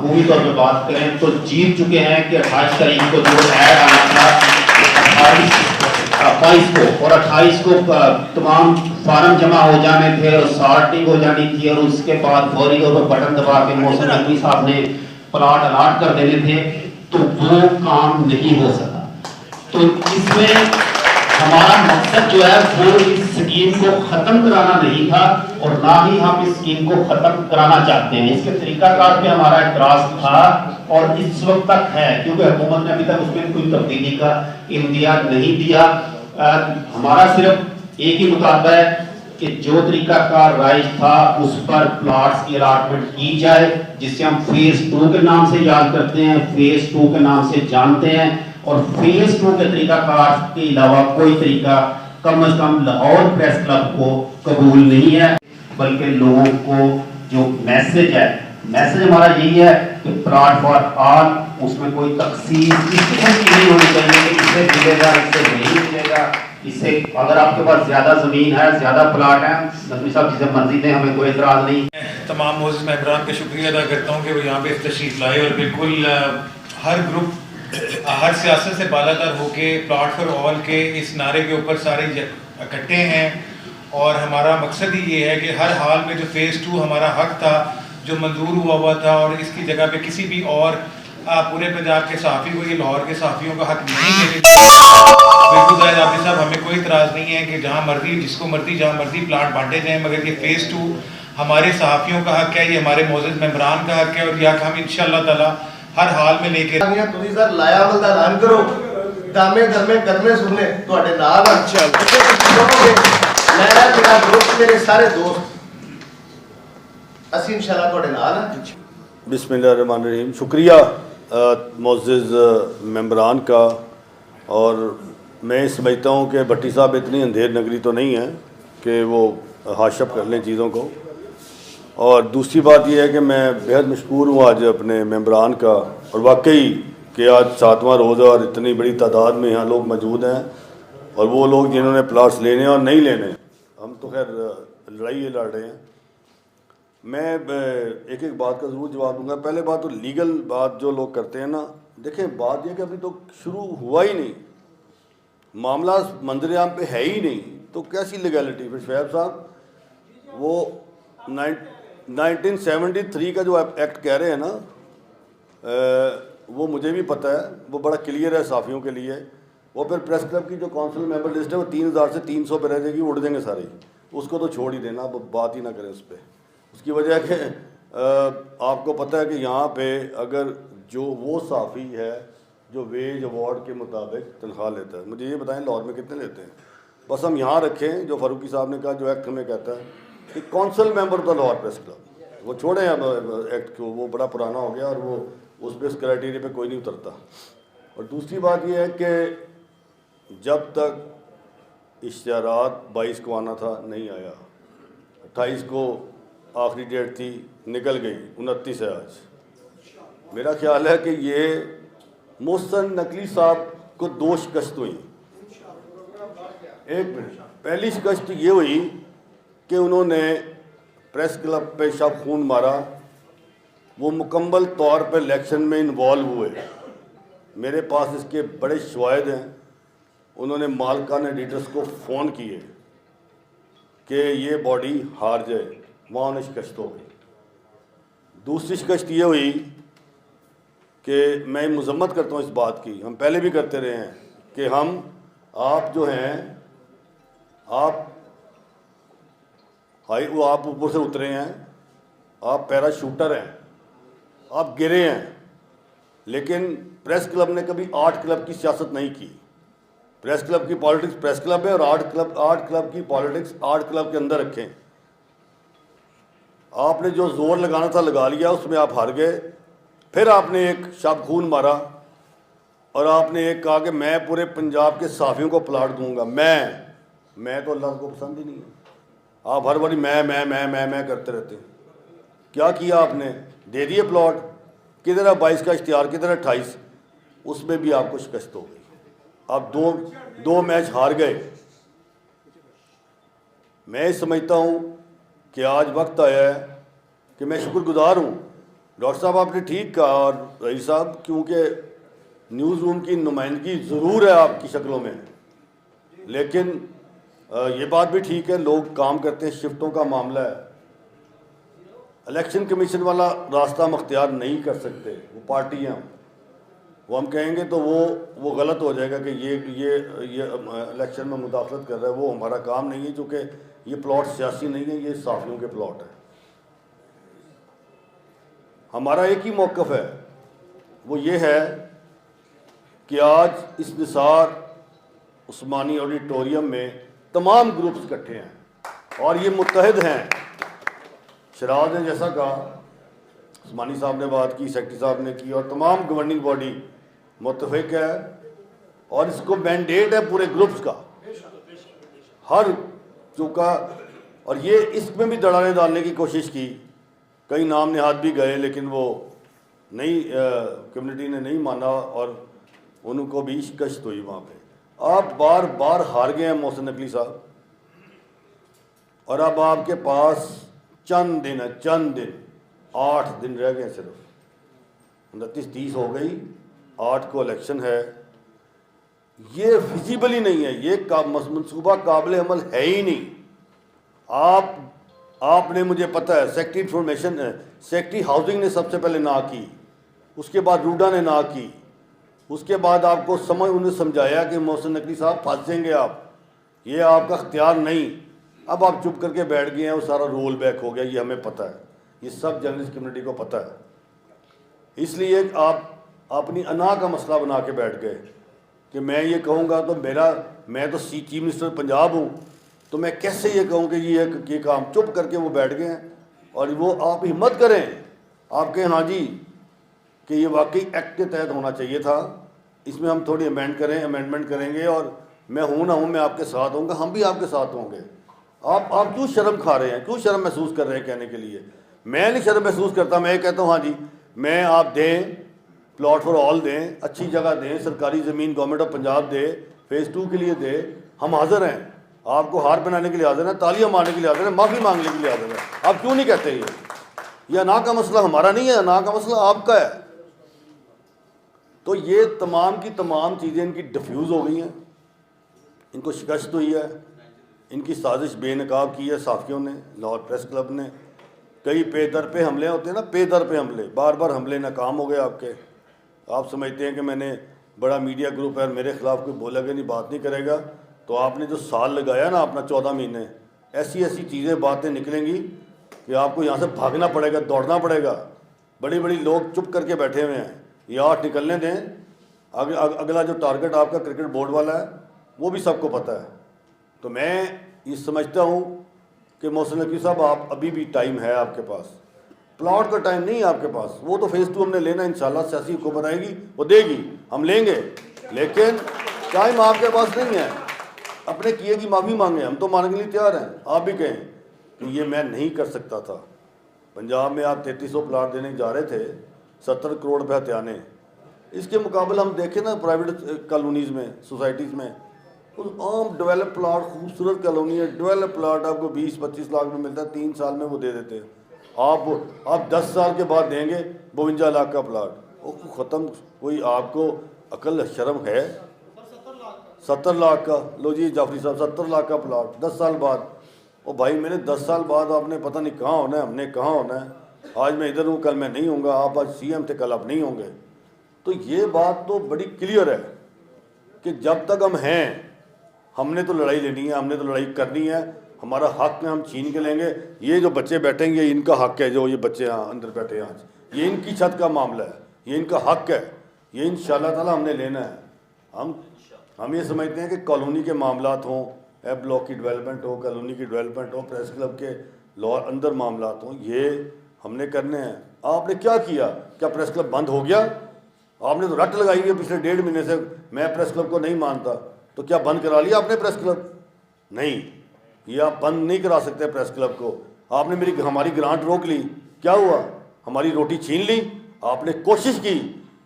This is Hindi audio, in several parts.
मफहूमी तौर पर बात करें तो जीत चुके हैं कि 28 तारीख को जो ऐड आना था 22 को और 28 को तमाम फार्म जमा हो जाने थे और सॉर्टिंग हो जानी थी और उसके बाद फौरी तौर पर बटन दबा के मौसम नकवी साहब ने प्लाट अलाट कर देने थे, तो वो काम नहीं हो सका। तो इसमें हमारा मकसद जो है वो इस स्कीम को खत्म कराना नहीं था और ना ही हम इस स्कीम को खत्म कराना चाहते हैं। इसके तरीकाकार पे हमारा इतराज था और इस वक्त तक है, क्योंकि हुकूमत ने अभी तक उसमें कोई तब्दीली का इंदिया नहीं दिया। हमारा सिर्फ एक ही मुतालबा है कि जो तरीकाकार राइज था उस पर प्लॉट्स की अलाटमेंट की जाए, जिससे हम फेज 2 के नाम से याद करते हैं, फेज 2 के नाम से जानते हैं। और फेज 2 के तरीकाकार के अलावा कोई तरीका कम से कम लाहौर प्रेस क्लब को कबूल नहीं है, बल्कि लोगों को जो मैसेज है, मैसेज हमारा यही है कि प्लॉट फॉर ऑल, उसमें कोई तकसीम इस किस्म की नहीं होनी चाहिए कि इसे मिलेगा इससे नहीं मिलेगा। इससे अगर आपके पास ज्यादा जमीन है, ज्यादा प्लॉट है, नकवी साहब जिसे मर्जी दें, हमें कोई एतराज नहीं। तमाम मोअज़्ज़िज़ मेंबरान का शुक्रिया अदा करता हूँ कि वो यहाँ पे तशरीफ लाए और बिल्कुल हर ग्रुप हर सियासत से बालातर होके प्लॉट फॉर ऑल के इस नारे के ऊपर सारे इकट्ठे हैं। और हमारा मकसद ही ये है कि हर हाल में जो फेज़ 2 हमारा हक था जो मंजूर हुआ था और इसकी जगह पे किसी भी और पूरे पंजाब के सहाफ़ी को, ये लाहौर के सहाफ़ियों का हक नहीं है। बिल्कुल जायद आबिद साहब, हमें कोई इतराज़ नहीं है कि जहाँ मर्जी जिसको मर्जी जहाँ मर्जी प्लाट बांटे जाएँ, मगर ये फेज़ 2 हमारे सहाफ़ियों का हक है, ये हमारे मोअज़्ज़िज़ मेंबरान का हक है और यह हम इंशाअल्लाह ताला हर हाल में लेके सर लाया अमल दा ऐलान करो, दामे दरमे कदमे सुनने ਤੁਹਾਡੇ ਨਾਲ अच्छा मेरा दोस्त मेरे सारे दोस्त ਅਸੀਂ इंशाअल्लाह ਤੁਹਾਡੇ ਨਾਲ हैं। बिस्मिल्लाहिर्रहमानिर्रहीम। शुक्रिया मुअज़्ज़िज़ मेंबरान का। और मैं समझता हूँ कि भट्टी साहब इतनी अंधेर नगरी तो नहीं है कि वो हाशप कर लें चीज़ों को। और दूसरी बात यह है कि मैं बेहद मशकूर हूँ आज अपने मेंबरान का, और वाकई कि आज 7वां रोज़ है और इतनी बड़ी तादाद में यहाँ लोग मौजूद हैं। और वो लोग जिन्होंने प्लाट्स लेने और नहीं लेने, हम तो खैर लड़ाई ये लड़ रहे हैं। मैं एक एक बात का ज़रूर जवाब दूंगा। पहले बात तो लीगल बात जो लोग करते हैं ना, देखें बात यह कि अभी तो शुरू हुआ ही नहीं, मामला मंजर-ए-आम पे है ही नहीं, तो कैसी लीगैलिटी। फिर शोएब साहब वो 1973 का जो एक्ट कह रहे हैं ना, वो मुझे भी पता है, वो बड़ा क्लियर है साफ़ियों के लिए। वो फिर प्रेस क्लब की जो काउंसिल मेंबर लिस्ट है वो 3000 से 300 पे रह जाएगी, उड़ देंगे सारे, उसको तो छोड़ ही देना, अब बात ही ना करें उस पर। उसकी वजह है कि आपको पता है कि यहाँ पे अगर जो वो साफ़ी है जो वेज अवार्ड के मुताबिक तनख्वाह लेता है, मुझे ये बताएं लाहौर में कितने लेते हैं। बस हम यहाँ रखें जो फ़ारूकी साहब ने कहा, जो एक्ट हमें कहता है कि council member of the Lahore press club, वो छोड़ें अब एक्ट को, वो बड़ा पुराना हो गया और वो उस बेस क्राइटेरिया पे कोई नहीं उतरता। और दूसरी बात ये है कि जब तक इश्तिहारात 22 को आना था नहीं आया, 28 को आखिरी डेट थी, निकल गई, 29 है आज। मेरा ख्याल है कि ये मोहसिन नकवी साहब को 2 शिकस्त हुई। एक मिनट, पहली शिकस्त ये हुई कि उन्होंने प्रेस क्लब पे शब खून मारा, वो मुकम्मल तौर पर इलेक्शन में इन्वॉल्व हुए। मेरे पास इसके बड़े शवाहिद हैं। उन्होंने मालकान एडिटर्स को फ़ोन किए कि ये बॉडी हार जाए, वहाँ उन्हें शिकस्त हो गई। दूसरी शिकस्त ये हुई कि मैं मजम्मत करता हूँ इस बात की, हम पहले भी करते रहे हैं कि आप जो हैं, आप वो आप ऊपर से उतरे हैं, आप पैराशूटर हैं, आप गिरे हैं, लेकिन प्रेस क्लब ने कभी आर्ट क्लब की सियासत नहीं की। प्रेस क्लब की पॉलिटिक्स प्रेस क्लब है और आर्ट क्लब की पॉलिटिक्स आर्ट क्लब के अंदर रखें। आपने जो जोर लगाना था लगा लिया, उसमें आप हार गए। फिर आपने एक शब खून मारा और आपने एक कहा कि मैं पूरे पंजाब के साफियों को प्लाट दूंगा। मैं तो अल्लाह को पसंद ही नहीं है। आप हर बारी मैं करते रहते हैं। क्या किया आपने? दे दिए प्लॉट। किधर है 22 का इश्तिहार, किधर है 28? उसमें भी आपको शिकस्त हो गई। आप दो मैच हार गए। मैं समझता हूँ कि आज वक्त आया है कि मैं शुक्रगुजार हूँ डॉक्टर साहब आपने ठीक कहा, और रईस साहब, क्योंकि न्यूज़ रूम की नुमाइंदगी ज़रूर है आपकी शक्लों में, लेकिन ये बात भी ठीक है, लोग काम करते हैं, शिफ्टों का मामला है। इलेक्शन कमीशन वाला रास्ता हम अख्तियार नहीं कर सकते, वो पार्टी हैं, वो हम कहेंगे तो वो गलत हो जाएगा कि ये इलेक्शन में मुदाखलत कर रहा है, वो हमारा काम नहीं है, क्योंकि ये प्लॉट सियासी नहीं है, ये साफियों के प्लॉट है। हमारा एक ही मौक़िफ़ है, वो ये है कि आज इस निसार उस्मानी ऑडिटोरियम में तमाम ग्रुप्स इकट्ठे हैं और ये मुत्तहिद हैं। शराज ने जैसा कहा, उस्मानी साहब ने बात की, सेक्रेटरी साहब ने की, और तमाम गवर्निंग बॉडी मुत्तफिक है, और इसको मैंडेट है पूरे ग्रुप्स का, हर जो का, और ये इसमें भी दड़ाने डालने की कोशिश की, कई नाम नेहाद भी गए, लेकिन वो नहीं, कम्युनिटी ने नहीं माना और उनको भी शिकस्त हुई वहाँ पे। आप बार बार हार गए हैं मोहसिन नकवी साहब, और अब आपके पास चंद दिन है, चंद दिन, 8 दिन रह गए सिर्फ, 29-30 हो गई, 8 को इलेक्शन है। ये फिजिबल ही नहीं है, ये मनसूबा काबिल अमल है ही नहीं। आपने, मुझे पता है, सेक्रेटरी इंफॉर्मेशन, सेक्रेटरी हाउसिंग ने सबसे पहले ना की, उसके बाद रूडा ने ना की, उसके बाद आपको उन्हें समझाया कि मोहसिन नकवी साहब फंसेंगे आप, ये आपका अख्तियार नहीं। अब आप चुप करके बैठ गए हैं, वो सारा रोल बैक हो गया, ये हमें पता है, ये सब जर्नलिस्ट कम्युनिटी को पता है। इसलिए आप अपनी अना का मसला बना के बैठ गए कि मैं ये कहूँगा तो मैं तो चीफ मिनिस्टर पंजाब हूँ, तो मैं कैसे ये कहूँ कि ये काम, चुप करके वो बैठ गए हैं। और वो आप हिम्मत करें, आप कहें हाँ जी कि ये वाकई एक्ट के तहत होना चाहिए था, इसमें हम थोड़ी अमेंडमेंट करेंगे, और मैं हूँ ना हूँ, मैं आपके साथ होऊंगा, हम भी आपके साथ होंगे। आप क्यों शर्म खा रहे हैं, क्यों शर्म महसूस कर रहे हैं कहने के लिए? मैं नहीं शर्म महसूस करता, मैं कहता हूँ हाँ जी, मैं आप दें, प्लॉट फॉर ऑल दें, अच्छी जगह दें, सरकारी ज़मीन government of Punjab they, phase 2 के लिए दे, हम हाज़िर हैं, आपको हार बनाने के लिए हाज़िर हैं, तालियां मारने के लिए हाज़िर हैं, माफ़ी मांगने के लिए हाज़िर हैं। आप क्यों नहीं कहते? ये अना का मसला हमारा नहीं है, अना का मसला आपका है। तो ये तमाम की तमाम चीज़ें इनकी डिफ्यूज़ हो गई हैं, इनको शिकस्त हुई है, इनकी साजिश बेनकाब की है साफियों ने, लाहौर प्रेस क्लब ने। कई पे दर पे हमले होते हैं ना, पे दर पे हमले, बार बार हमले नाकाम हो गए आपके। आप समझते हैं कि मैंने बड़ा मीडिया ग्रुप है, मेरे ख़िलाफ़ कोई बोलेगा नहीं, बात नहीं करेगा, तो आपने जो साल लगाया ना अपना 14 महीने, ऐसी ऐसी चीज़ें बातें निकलेंगी कि आपको यहाँ से भागना पड़ेगा, दौड़ना पड़ेगा। बड़ी बड़ी लोग चुप करके बैठे हुए हैं, ये 8 निकलने दें, अगला जो टारगेट आपका क्रिकेट बोर्ड वाला है वो भी सबको पता है। तो मैं ये समझता हूँ कि मोहसिन नकवी साहब, आप अभी भी टाइम है आपके पास, प्लॉट का टाइम नहीं है आपके पास, वो तो फेज़ 2 हमने लेना, इंशाल्लाह सियासी हुकूमत आएगी वो देगी, हम लेंगे, लेकिन टाइम आपके पास नहीं है। अपने किए की माफ़ी मांगे, हम तो मांगने के लिए तैयार हैं। आप भी कहें कि ये मैं नहीं कर सकता था। पंजाब में आप 3300 प्लाट देने जा रहे थे, 70 करोड़ रुपये हत्याने, इसके मुकाबले हम देखें ना प्राइवेट कॉलोनीज़ में, सोसाइटीज़ में, उस आम डेवलप प्लाट, खूबसूरत कॉलोनी है, डेवलप प्लाट आपको 20-25 लाख में मिलता है, 3 साल में वो दे देते हैं। आप 10 साल के बाद देंगे 52 लाख का प्लाट, वो ख़त्म। कोई आपको अकल शर्म है? 70 लाख का, लो जी जाफरी साहब, 70 लाख का प्लाट 10 साल बाद। ओ भाई, मैंने 10 साल बाद आपने पता नहीं कहाँ होना है, हमने कहाँ होना है। आज मैं इधर हूँ, कल मैं नहीं होऊंगा, आप आज CM थे, कल आप नहीं होंगे। तो ये बात तो बड़ी क्लियर है कि जब तक हम हैं, हमने तो लड़ाई लेनी है, हमने तो लड़ाई करनी है, हमारा हक में हम छीन के लेंगे। ये जो बच्चे बैठेंगे, ये इनका हक है, जो ये बच्चे यहाँ अंदर बैठे हैं आज, ये इनकी छत का मामला है, ये इनका हक है, ये इंशाल्लाह ताला हमने लेना है। हम ये समझते हैं कि कॉलोनी के मामलात हों, F ब्लॉक की डेवलपमेंट हो, कॉलोनी की डेवलपमेंट हो, प्रेस क्लब के लाहौर अंदर मामलात हों, ये हमने करने हैं। आपने क्या किया? क्या प्रेस क्लब बंद हो गया? आपने तो रट लगाई है पिछले 1.5 महीने से, मैं प्रेस क्लब को नहीं मानता, तो क्या बंद करा लिया आपने प्रेस क्लब? नहीं, ये आप बंद नहीं करा सकते प्रेस क्लब को। आपने हमारी ग्रांट रोक ली, क्या हुआ? हमारी रोटी छीन ली। आपने कोशिश की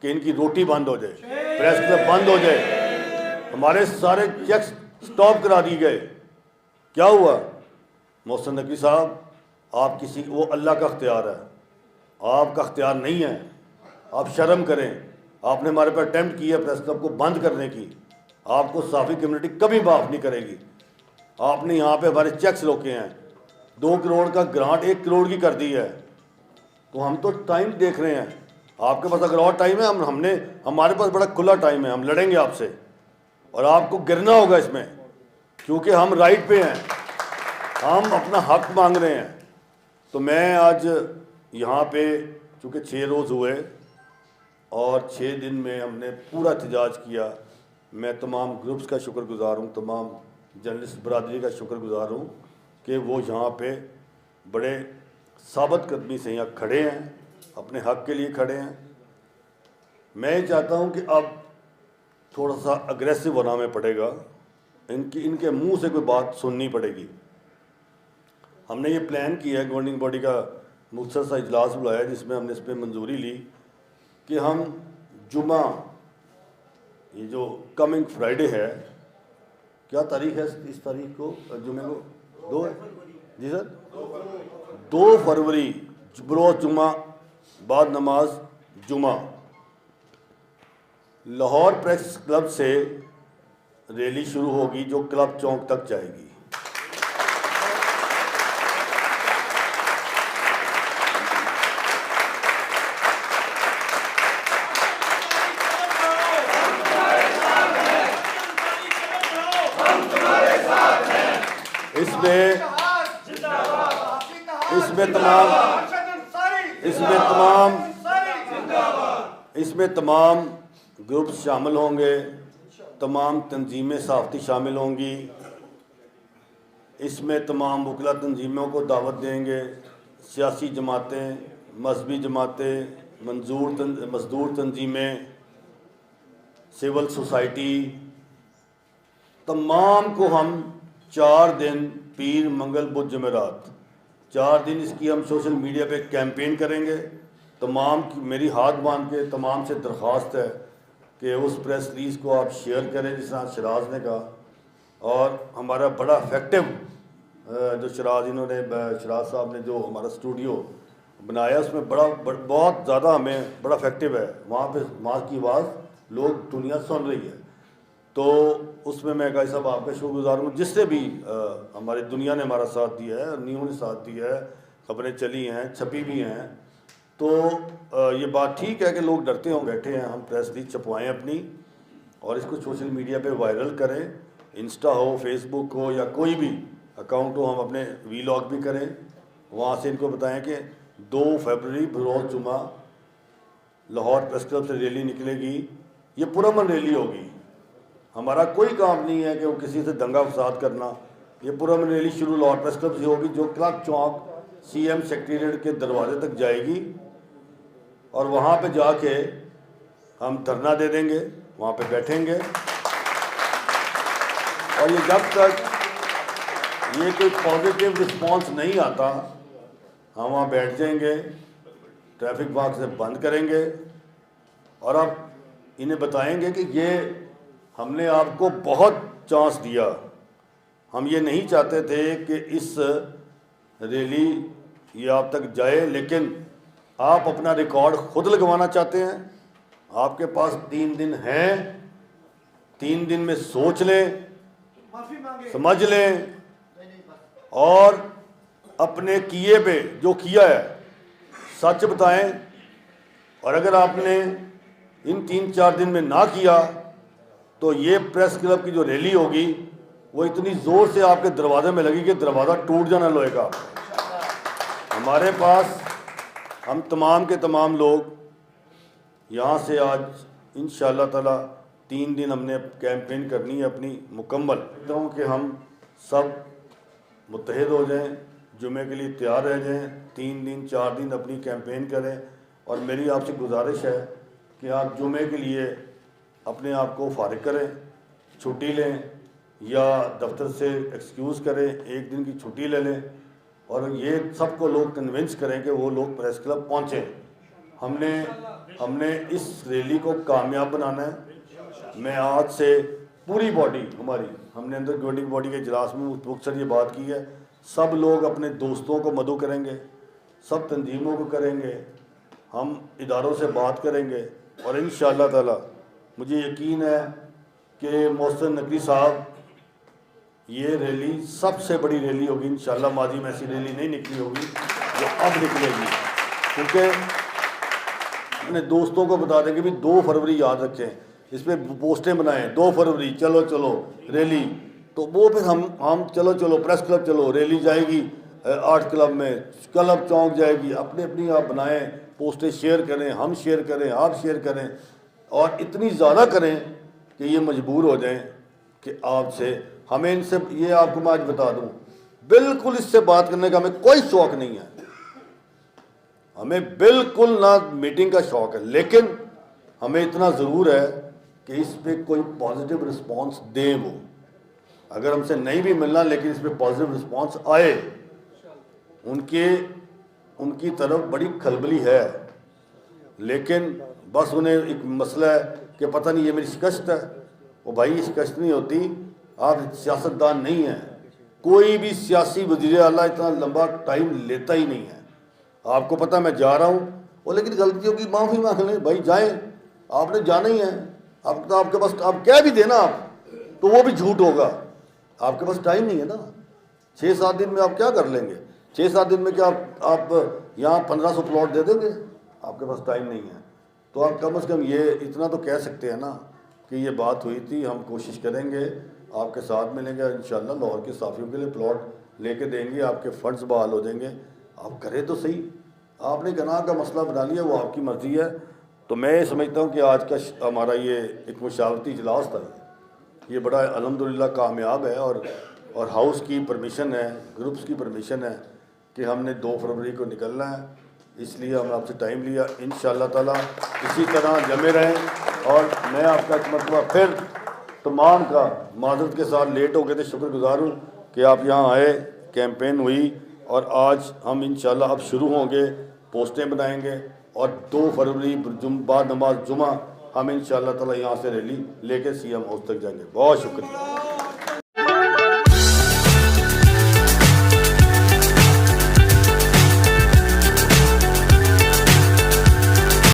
कि इनकी रोटी बंद हो जाए, प्रेस क्लब बंद हो जाए, हमारे सारे चेक्स स्टॉप करा दिए गए। क्या हुआ? मोहसिन नकवी साहब, आप वो अल्लाह का अख्तियार है, आपका अख्तियार नहीं है, आप शर्म करें। आपने हमारे पर अटेम्प्ट किया प्रेस क्लब को बंद करने की, आपको साफ़ी कम्युनिटी कभी माफ़ नहीं करेगी। आपने यहाँ पे हमारे चेक्स रोके हैं, 2 करोड़ का ग्रांट 1 करोड़ की कर दी है। तो हम तो टाइम देख रहे हैं, आपके पास अगर और टाइम है, हमारे पास बड़ा खुला टाइम है, हम लड़ेंगे आपसे और आपको गिरना होगा इसमें, क्योंकि हम राइट पे हैं, हम अपना हक मांग रहे हैं। तो मैं आज यहाँ पे चूँकि 6 रोज़ हुए और 6 दिन में हमने पूरा एहतजाज किया। मैं तमाम ग्रुप्स का शुक्रगुज़ार हूँ, तमाम जर्नलिस्ट बरादरी का शुक्रगुज़ार हूँ कि वो यहाँ पे बड़े साबित कदमी से यहाँ खड़े हैं, अपने हक के लिए खड़े हैं। मैं चाहता हूँ कि अब थोड़ा सा अग्रेसिव होना हमें पड़ेगा, इनके मुंह से कोई बात सुननी पड़ेगी। हमने ये प्लान किया है, गवर्निंग बॉडी का मुख्तसर सा इजलास बुलाया जिसमें हमने इस पर मंजूरी ली कि हम जुमा, ये जो कमिंग फ्राइडे है, क्या तारीख है इस तारीख को, जुमे को 2 है जी सर, 2 फरवरी बरोज़ जुमा बाद नमाज जुमा लाहौर प्रेस क्लब से रैली शुरू होगी जो क्लब चौक तक जाएगी। इसमें तमाम ग्रुप शामिल होंगे, तमाम तंजीमें साफ़ती शामिल होंगी। इसमें तमाम वकला तंजीमों को दावत देंगे, सियासी जमातें, मजहबी जमातें, मजदूर तंजीमें, सिविल सोसाइटी, तमाम को हम 4 दिन पीर मंगल बुध जमेरात 4 दिन इसकी हम सोशल मीडिया पे कैंपेन करेंगे। तमाम की मेरी हाथ बांध के तमाम से दरख्वास्त है कि उस प्रेस रिलीज़ को आप शेयर करें जिस तरह शराज ने कहा। और हमारा बड़ा इफेक्टिव जो शराज साहब ने जो हमारा स्टूडियो बनाया उसमें बहुत ज़्यादा हमें बड़ा इफेक्टिव है। वहाँ की आवाज़ लोग दुनिया सुन रही है। तो उसमें मैं गाय साहब आपका शुक्रगुजार हूँ, जिससे भी हमारी दुनिया ने हमारा साथ दिया है, न्यूज़ ने साथ दिया है, खबरें चली हैं, छपी भी हैं। तो ये बात ठीक है कि लोग डरते हों, बैठे हैं, हम प्रेस रिलीज छपवाएँ अपनी और इसको सोशल मीडिया पे वायरल करें, इंस्टा हो, फेसबुक हो या कोई भी अकाउंट हो, हम अपने वीलॉग भी करें। वहाँ से इनको बताएं कि 2 फरवरी बरोज़ जुमा लाहौर प्रेस क्लब से रैली निकलेगी। ये पुरअमन रैली होगी, हमारा कोई काम नहीं है कि वो किसी से दंगा फसाद करना। ये पुरअमन रैली शुरू लाहौर प्रेस क्लब से होगी जो क्लब चौक CM सेक्रेटेरिएट के दरवाजे तक जाएगी और वहाँ पे जाके हम धरना दे देंगे, वहाँ पे बैठेंगे और ये जब तक ये कोई पॉजिटिव रिस्पांस नहीं आता हम वहाँ बैठ जाएंगे, ट्रैफिक वाक से बंद करेंगे और अब इन्हें बताएंगे कि ये हमने आपको बहुत चांस दिया। हम ये नहीं चाहते थे कि इस रैली ये आप तक जाए, लेकिन आप अपना रिकॉर्ड खुद लगवाना चाहते हैं। आपके पास 3 दिन हैं, 3 दिन में सोच लें, समझ लें और अपने किए पे जो किया है सच बताएं। और अगर आपने इन 3-4 दिन में ना किया तो ये प्रेस क्लब की जो रैली होगी वो इतनी ज़ोर से आपके दरवाजे में लगी कि दरवाज़ा टूट जाना लोहे का। हमारे पास हम तमाम के तमाम लोग यहाँ से आज इंशाअल्लाह ताला 3 दिन हमने कैंपेन करनी है अपनी मुकम्मल। तो कि हम सब मुत्तहिद हो जाएं, जुमे के लिए तैयार रह जाएं, 3 दिन 4 दिन अपनी कैंपेन करें। और मेरी आपसे गुजारिश है कि आप जुमे के लिए अपने आप को फारिग करें, छुट्टी लें या दफ्तर से एक्सक्यूज़ करें, 1 दिन की छुट्टी ले लें और ये सबको लोग कन्विंस करें कि वो लोग प्रेस क्लब पहुँचें। हमने इस रैली को कामयाब बनाना है। मैं आज से पूरी बॉडी हमारी, हमने अंदर गवर्निंग बॉडी के इजलास में मुख्तसर ये बात की है, सब लोग अपने दोस्तों को मदऊ करेंगे, सब तंजीमों को करेंगे, हम इदारों से बात करेंगे और इंशाअल्लाह ताला मुझे यकीन है कि मोहसिन नकवी साहब, ये रैली सबसे बड़ी रैली होगी इंशाअल्लाह। माजी में ऐसी रैली नहीं निकली होगी जो अब निकलेगी, क्योंकि अपने दोस्तों को बता देंगे भी 2 फरवरी याद रखें, इस पर पोस्टें बनाएं 2 फरवरी चलो चलो रैली, तो वो फिर हम चलो चलो प्रेस क्लब चलो, रैली जाएगी आर्ट क्लब में, क्लब चौक जाएगी, अपने अपनी आप बनाएं, पोस्टें शेयर करें, हम शेयर करें, आप शेयर करें, और इतनी ज़्यादा करें कि ये मजबूर हो जाएं कि आपसे हमें इनसे, ये आपको मैं आज बता दूं, बिल्कुल इससे बात करने का हमें कोई शौक़ नहीं है, हमें बिल्कुल ना मीटिंग का शौक़ है, लेकिन हमें इतना ज़रूर है कि इस पर कोई पॉजिटिव रिस्पांस दें वो, अगर हमसे नहीं भी मिलना लेकिन इस पर पॉजिटिव रिस्पांस आए। उनकी तरफ बड़ी खलबली है, लेकिन बस उन्हें एक मसला है कि पता नहीं ये मेरी शिकस्त है। वो भाई ये शिकस्त नहीं होती, आप सियासतदान नहीं हैं, कोई भी सियासी वज़ीर आला इतना लंबा टाइम लेता ही नहीं है। आपको पता मैं जा रहा हूँ और लेकिन गलतियों की माफ़ी मांग लें, भाई जाएं, आपने जाना ही है, अब तो आपके पास आप क्या भी देना आप, तो वो भी झूठ होगा, आपके पास टाइम नहीं है ना। 6-7 दिन में आप क्या कर लेंगे? 6-7 दिन में क्या आप यहाँ 1500 प्लॉट दे देंगे? आपके पास टाइम नहीं है। तो आप कम से कम ये इतना तो कह सकते हैं ना कि ये बात हुई थी, हम कोशिश करेंगे आपके साथ मिलेंगे इंशाल्लाह, लाहौर के साफियों के लिए प्लॉट लेके देंगे, आपके फंड्स बहाल हो जाएंगे। आप करें तो सही, आपने गनाह का मसला बना लिया, वो आपकी मर्ज़ी है। तो मैं समझता हूँ कि आज का हमारा ये एक मुशावरती इजलास था, ये बड़ा अल्हम्दुलिल्लाह कामयाब है, और हाउस की परमिशन है, ग्रुप्स की परमिशन है कि हमने 2 फरवरी को निकलना है, इसलिए हमने आपसे टाइम लिया। इंशाअल्लाह ताला इसी तरह जमे रहें। और मैं आपका एक मरतबा फिर तमाम का माज़रत के साथ लेट हो गए थे, शुक्रगुज़ार हूँ कि आप यहाँ आए, कैंपेन हुई, और आज हम इंशाअल्लाह अब शुरू होंगे, पोस्टें बनाएंगे, और 2 फरवरी बाद नमाज जुमा हम इंशाअल्लाह ताला यहाँ से रैली लेके CM हाउस तक जाएंगे। बहुत शुक्रिया।